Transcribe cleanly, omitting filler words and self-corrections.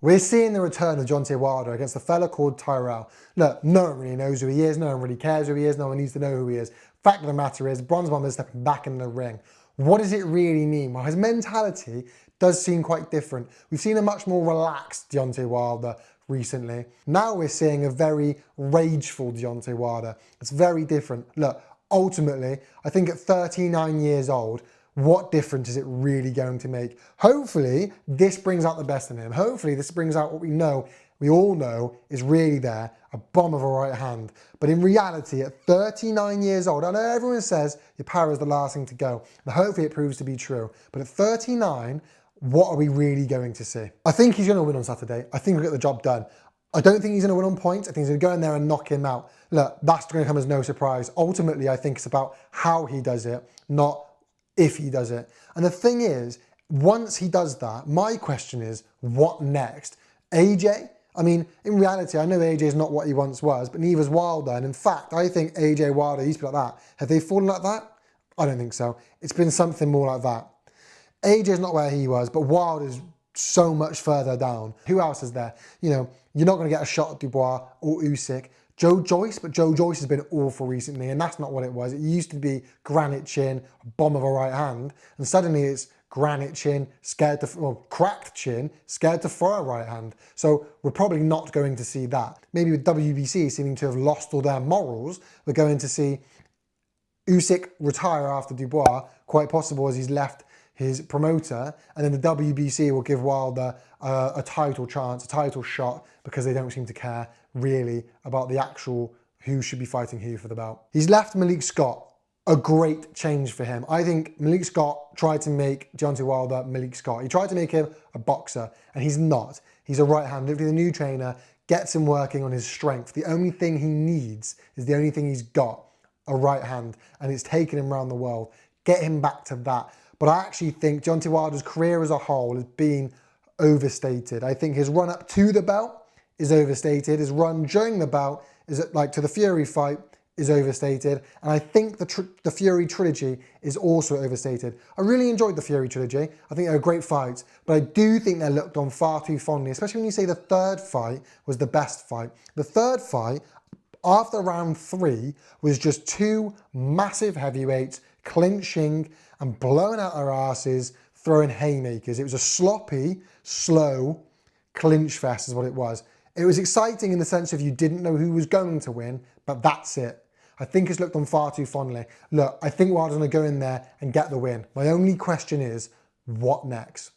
We're seeing the return of Deontay Wilder against a fella called Tyrell. Look, no one really knows who he is, no one really cares who he is, no one needs to know who he is. Fact of the matter is, Bronze Bomber is stepping back in the ring. What does it really mean? Well, his mentality does seem quite different. We've seen a much more relaxed Deontay Wilder recently. Now we're seeing a very rageful Deontay Wilder. It's very different. Look, ultimately, I think at 39 years old, what difference is it really going to make? Hopefully, this brings out the best in him. Hopefully, this brings out what we all know is really there, a bomb of a right hand. But in reality, at 39 years old, I know everyone says your power is the last thing to go, and hopefully it proves to be true. But at 39, what are we really going to see? I think he's going to win on Saturday. I think we'll get the job done. I don't think he's going to win on points. I think he's going to go in there and knock him out. Look, that's going to come as no surprise. Ultimately, I think it's about how he does it, not if he does it. And the thing is, once he does that, my question is, what next? AJ? I mean, in reality, I know AJ is not what he once was, but neither is Wilder. And in fact, I think AJ Wilder used to be like that. Have they fallen like that? I don't think so. It's been something more like that. AJ is not where he was, but Wilder is so much further down. Who else is there? You know, you're not going to get a shot at Dubois or Usyk. Joe Joyce, but Joe Joyce has been awful recently, and that's not what it was. It used to be granite chin, bomb of a right hand, and suddenly it's granite chin, cracked chin, scared to throw a right hand. So we're probably not going to see that. Maybe with WBC seeming to have lost all their morals, we're going to see Usyk retire after Dubois, quite possible as he's left his promoter, and then the WBC will give Wilder a title chance, a title shot, because they don't seem to care really about the actual who should be fighting who for the belt. He's left Malik Scott, a great change for him. I think Malik Scott tried to make Deontay Wilder Malik Scott. He tried to make him a boxer, and he's not. He's a right hand. Literally, the new trainer gets him working on his strength. The only thing he needs is the only thing he's got, a right hand, and it's taken him around the world. Get him back to that. But I actually think Deontay Wilder's career as a whole has been overstated. I think his run up to the belt is overstated. His run during the bout, to the Fury fight, is overstated. And I think the Fury trilogy is also overstated. I really enjoyed the Fury trilogy. I think they were great fights, but I do think they're looked on far too fondly, especially when you say the third fight was the best fight. The third fight, after round 3, was just two massive heavyweights clinching and blowing out their asses, throwing haymakers. It was a sloppy, slow clinch fest is what it was. It was exciting in the sense of you didn't know who was going to win, but that's it. I think it's looked on far too fondly. Look, I think Wilder's going to go in there and get the win. My only question is, what next?